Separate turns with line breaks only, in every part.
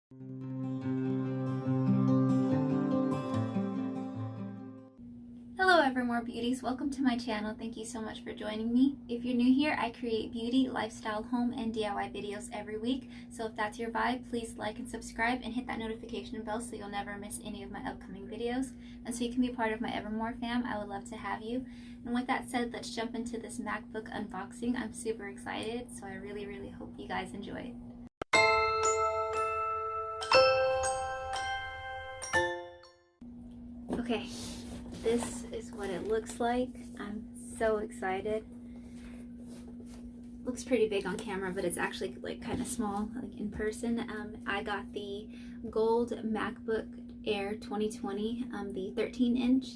Hello Evermore Beauties, welcome to my channel. Thank you so much for joining me. If you're new here, I create beauty, lifestyle, home, and DIY videos every week. So if that's your vibe, please like and subscribe and hit that notification bell so you'll never miss any of my upcoming videos. And so you can be part of my Evermore fam, I would love to have you. And with that said, let's jump into this MacBook unboxing. I'm super excited, so I really hope you guys enjoy it. Okay. This is what it looks like. I'm so excited. Looks pretty big on camera, but it's actually like kind of small, like in person. I got the gold MacBook Air 2020, the 13-inch,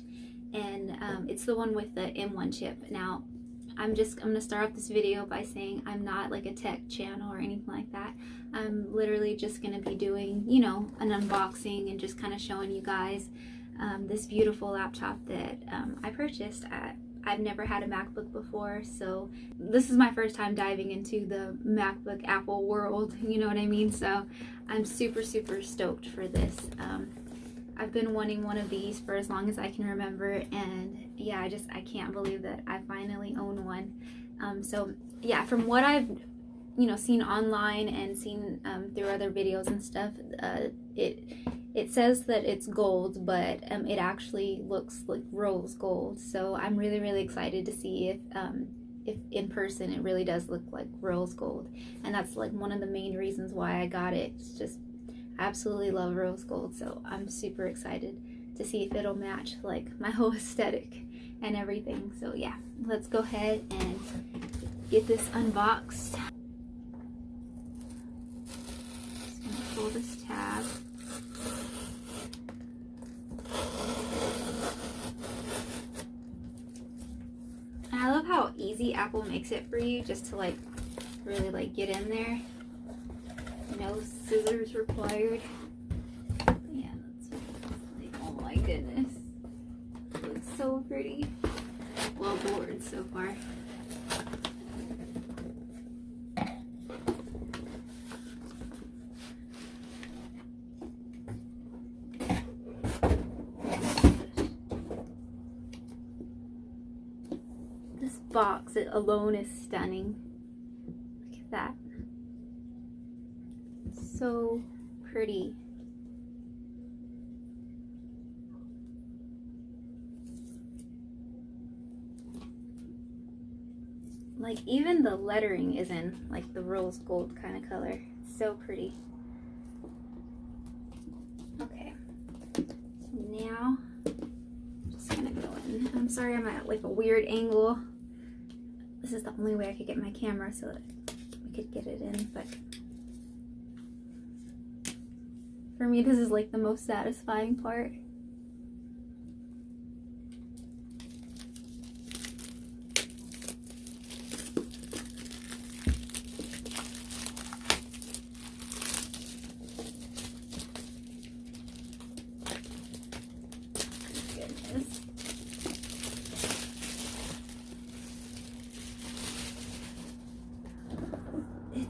and it's the one with the M1 chip. Now, I'm gonna start off this video by saying I'm not like a tech channel or anything like that. I'm literally just gonna be doing, you know, an unboxing and just kind of showing you guys this beautiful laptop that I purchased. I've never had a MacBook before, so this is my first time diving into the MacBook Apple world, you know what I mean? So I'm super stoked for this. I've been wanting one of these for as long as I can remember, and yeah, I can't believe that I finally own one. So yeah, from what I've seen online and seen through other videos and stuff, it says that it's gold, but it actually looks like rose gold. So I'm really excited to see if in person it really does look like rose gold. And that's like one of the main reasons why I got it. It's just absolutely love rose gold. So I'm super excited to see if it'll match like my whole aesthetic and everything. So yeah, let's go ahead and get this unboxed. Just gonna pull this tab. I love how easy Apple makes it for you just to like really like get in there. No scissors required. Yeah, that's like, oh my goodness. It looks so pretty. Well bored so far. This box alone is stunning. Look at that. So pretty. Like even the lettering is in like the rose gold kind of color. It's so pretty. Okay. So now I'm just gonna go in. I'm sorry I'm at like a weird angle. This is the only way I could get my camera so that we could get it in, but for me this is like the most satisfying part. Goodness.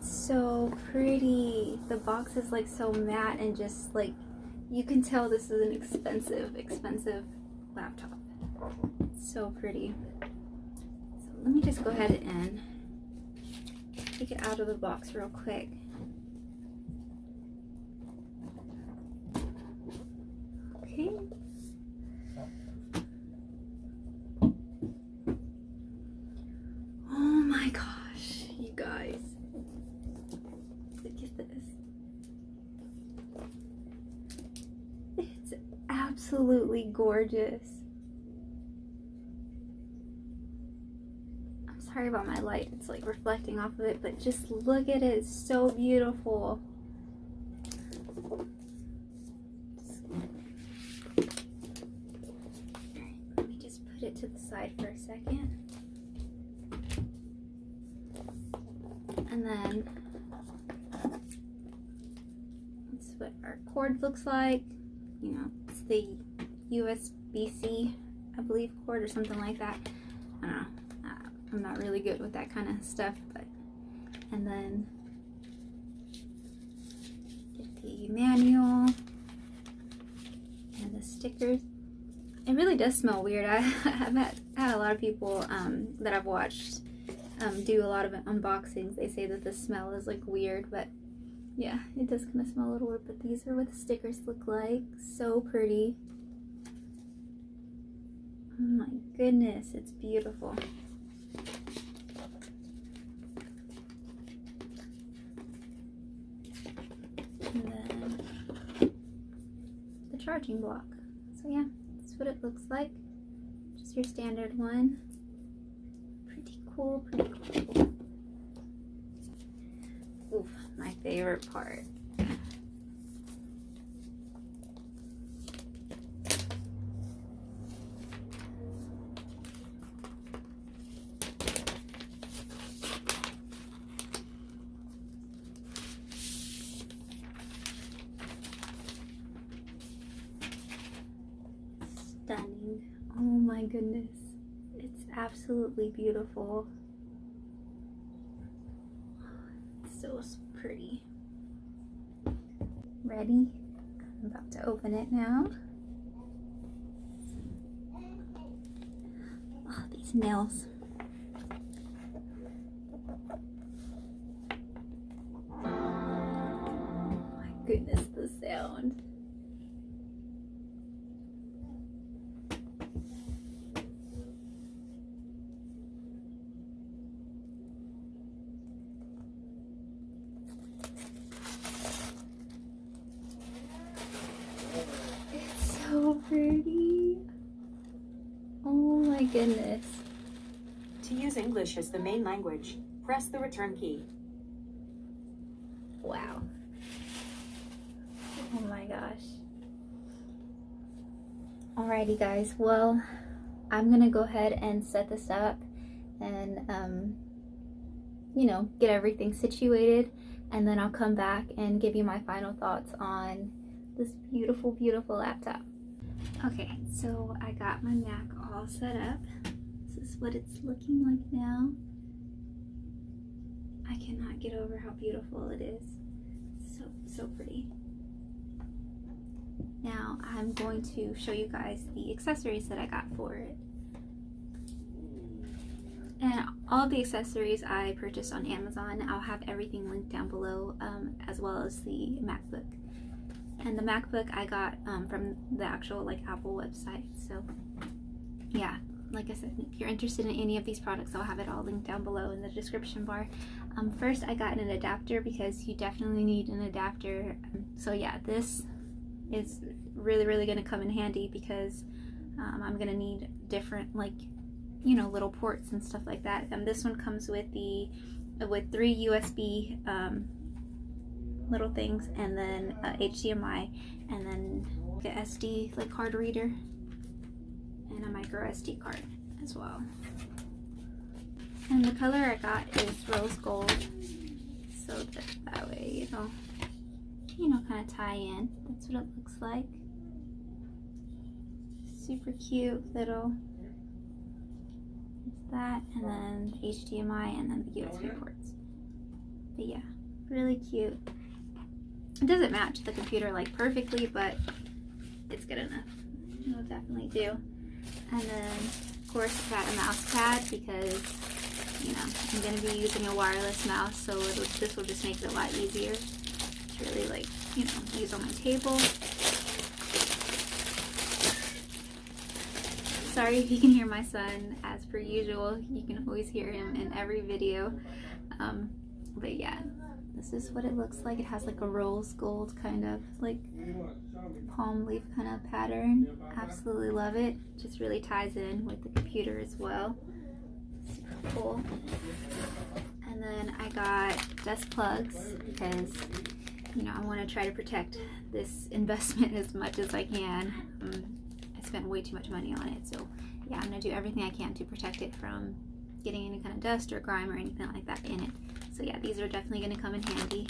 So pretty. The box is like so matte and just like you can tell this is an expensive laptop. It's so pretty. So let me just go ahead and take it out of the box real quick. Okay. Oh my gosh, you guys. It's absolutely gorgeous. I'm sorry about my light, it's like reflecting off of it, but just look at it, it's so beautiful. Alright, let me just put it to the side for a second. And then that's what our cord looks like. You know, it's the USB-C, I believe, cord or something like that. I don't know. I'm not really good with that kind of stuff, but and then get the manual. stickers. It really does smell weird. I've had a lot of people that I've watched do a lot of unboxings. They say that the smell is like weird, but yeah, it does kind of smell a little weird. But these are what the stickers look like. So pretty. Oh my goodness, it's beautiful. And then the charging block. So yeah, that's what it looks like. Just your standard one. Pretty cool, pretty cool. Oof, my favorite part. Stunning. Oh my goodness. It's absolutely beautiful. So pretty. Ready? I'm about to open it now. Oh, these nails. Oh my goodness, the sound. So pretty. Oh my goodness.
To use English as the main language, press the return key.
Wow. Oh my gosh. Alrighty guys, well, I'm gonna go ahead and set this up and you know, get everything situated, and then I'll come back and give you my final thoughts on this beautiful, beautiful laptop. Okay, so I got my Mac all set up. This is what it's looking like now. I cannot get over how beautiful it is. So pretty. Now I'm going to show you guys the accessories that I got for it. And all the accessories I purchased on Amazon. I'll have everything linked down below, as well as the MacBook. And the MacBook I got from the actual like Apple website. So yeah, like I said, if you're interested in any of these products, I'll have it all linked down below in the description bar. First, I got an adapter because you definitely need an adapter. So yeah, this is really going to come in handy because I'm going to need different, like, you know, little ports and stuff like that. This one comes with 3 USB little things, and then HDMI, and then the SD like card reader, and a micro SD card as well. And the color I got is rose gold, so that way it'll, you know, kind of tie in. That's what it looks like. Super cute little. It's that, and then the HDMI, and then the USB ports. But yeah, really cute. It doesn't match the computer like perfectly, but it's good enough. It'll definitely do. And then, of course, I got a mouse pad because, you know, I'm going to be using a wireless mouse, so this will just make it a lot easier to really, like, you know, use on my table. Sorry if you can hear my son, as per usual. You can always hear him in every video. But yeah, this is what it looks like. It has like a rose gold kind of like palm leaf kind of pattern. Absolutely love it. Just really ties in with the computer as well. Super cool. And then I got desk plugs because, you know, I want to try to protect this investment as much as I can. I spent way too much money on it, so yeah, I'm gonna do everything I can to protect it from getting any kind of dust or grime or anything like that in it. So yeah, these are definitely gonna come in handy.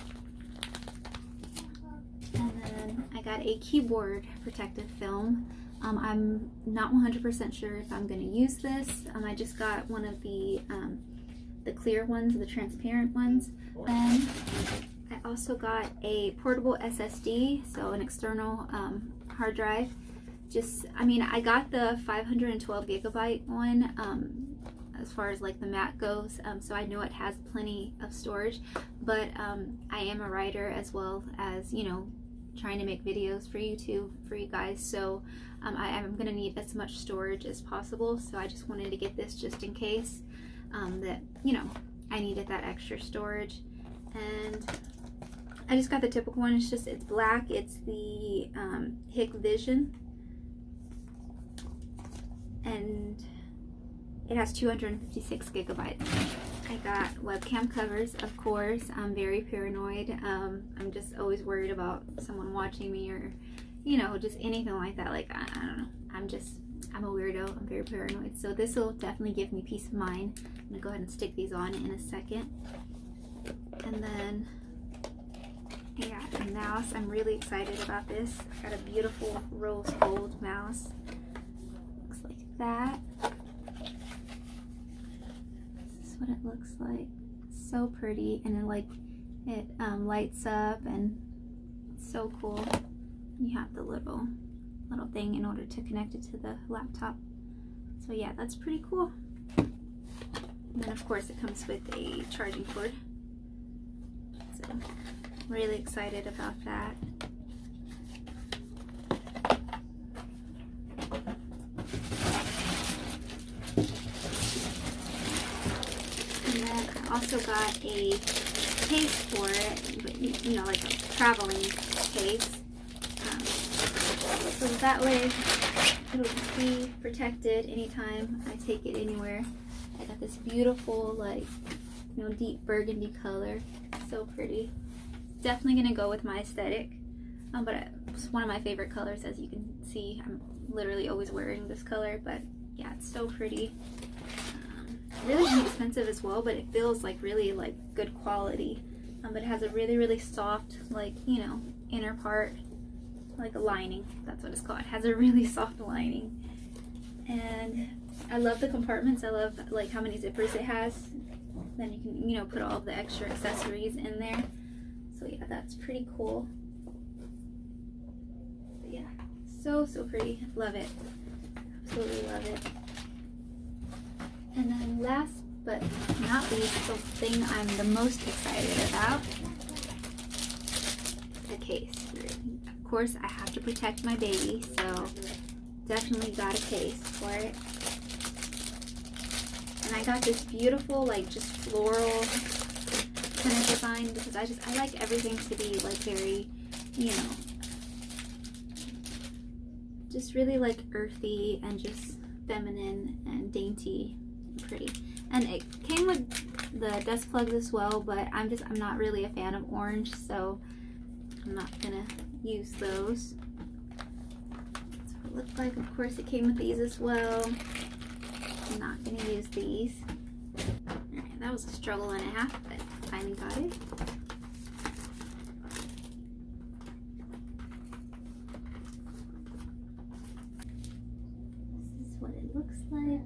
And then I got a keyboard protective film. I'm not 100% sure if I'm gonna use this. I just got one of the clear ones, the transparent ones. Then I also got a portable SSD, so an external hard drive. just, I mean, I got the 512 gigabyte one as far as like the Mac goes, so I know it has plenty of storage, but I am a writer as well as, you know, trying to make videos for YouTube for you guys, so I am going to need as much storage as possible, so I just wanted to get this just in case that, you know, I needed that extra storage. And I just got the typical one. It's black. It's the Hikvision, and it has 256 gigabytes. I got webcam covers, of course. I'm very paranoid. I'm just always worried about someone watching me, or, you know, just anything like that. Like, I don't know. I'm a weirdo. I'm very paranoid. So this will definitely give me peace of mind. I'm gonna go ahead and stick these on in a second. And then, yeah, the mouse. I'm really excited about this. Got a beautiful rose gold mouse. Looks like that. This is what it looks like. So pretty, and it lights up, and it's so cool. You have the little thing in order to connect it to the laptop. So yeah, that's pretty cool. And then of course it comes with a charging cord. So really excited about that. And then I also got a case for it, but you know, like a traveling case. So that way it'll be protected anytime I take it anywhere. I got this beautiful, like, you know, deep burgundy color. So pretty. Definitely gonna go with my aesthetic. But it's one of my favorite colors, as you can see. I'm literally always wearing this color, but yeah, it's so pretty. Really inexpensive as well, but it feels like really like good quality. But it has a really soft, like, you know, inner part, like a lining. That's what it's called. It has a really soft lining, and I love the compartments. I love like how many zippers it has. Then you can, you know, put all of the extra accessories in there. So yeah, that's pretty cool. But yeah, so pretty. Love it. Absolutely love it. And then last but not least, the thing I'm the most excited about, the case. Of course, I have to protect my baby, so definitely got a case for it. And I got this beautiful, like, just floral kind of design, because I like everything to be like very, you know, just really like earthy and just feminine and dainty and pretty. And it came with the desk plugs as well, but I'm not really a fan of orange, so I'm not gonna use those. That's what it looked like. Of course, it came with these as well. I'm not gonna use these. Alright, that was a struggle and a half, but I finally got it. This is what it looks like.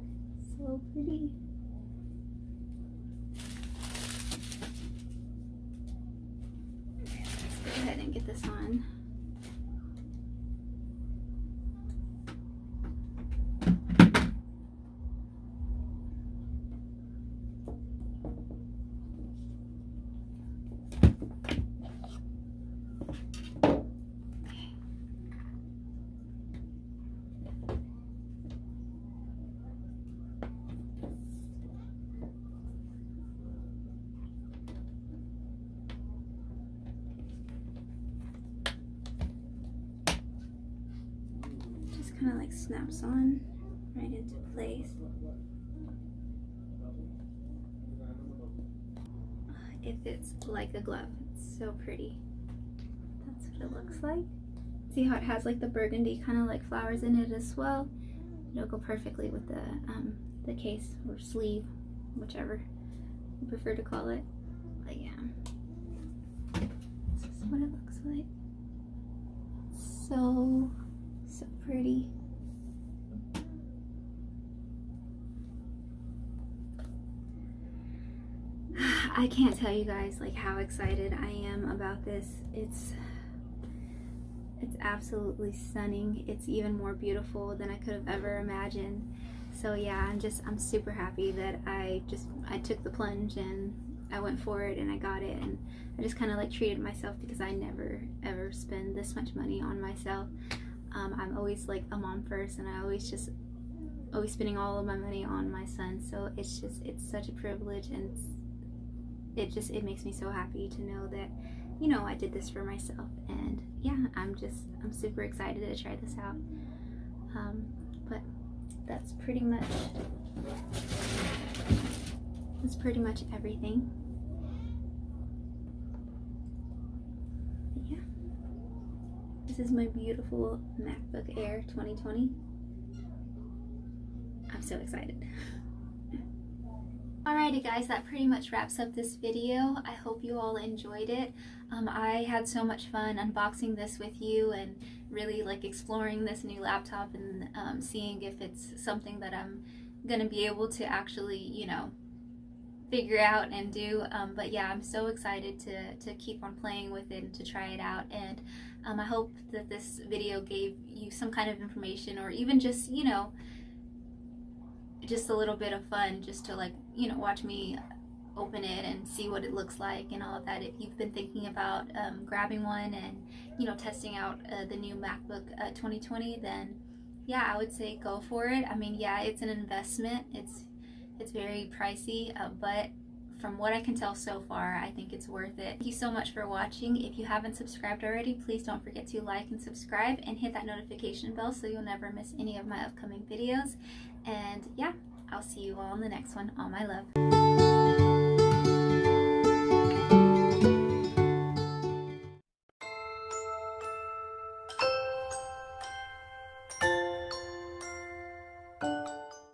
So pretty. Let's go ahead and get this on. Kind of like snaps on right into place. It fits like a glove. It's so pretty. That's what it looks like. See how it has like the burgundy kind of like flowers in it as well. It'll go perfectly with the case or sleeve, whichever you prefer to call it. But yeah, this is what it looks like. So pretty. I can't tell you guys like how excited I am about this. It's It's absolutely stunning. It's even more beautiful than I could have ever imagined. So yeah, I'm super happy that I took the plunge and I went for it and I got it, and I just kind of like treated myself because I never ever spend this much money on myself. I'm always like a mom first, and I always spending all of my money on my son. So it's such a privilege, and it makes me so happy to know that, you know, I did this for myself. And yeah, I'm super excited to try this out. But that's pretty much everything. Yeah, this is my beautiful MacBook Air 2020. I'm so excited. Alrighty guys, that pretty much wraps up this video. I hope you all enjoyed it. I had so much fun unboxing this with you and really like exploring this new laptop and seeing if it's something that I'm gonna be able to actually, you know, figure out and do. But yeah, I'm so excited to keep on playing with it and to try it out. And I hope that this video gave you some kind of information, or even just, you know, just a little bit of fun, just to like, you know, watch me open it and see what it looks like and all of that. If you've been thinking about grabbing one and, you know, testing out the new MacBook 2020, then yeah, I would say go for it. I mean, yeah, it's an investment. It's very pricey, but from what I can tell so far, I think it's worth it. Thank you so much for watching. If you haven't subscribed already, please don't forget to like and subscribe and hit that notification bell so you'll never miss any of my upcoming videos. And yeah, I'll see you all in the next one. All my love.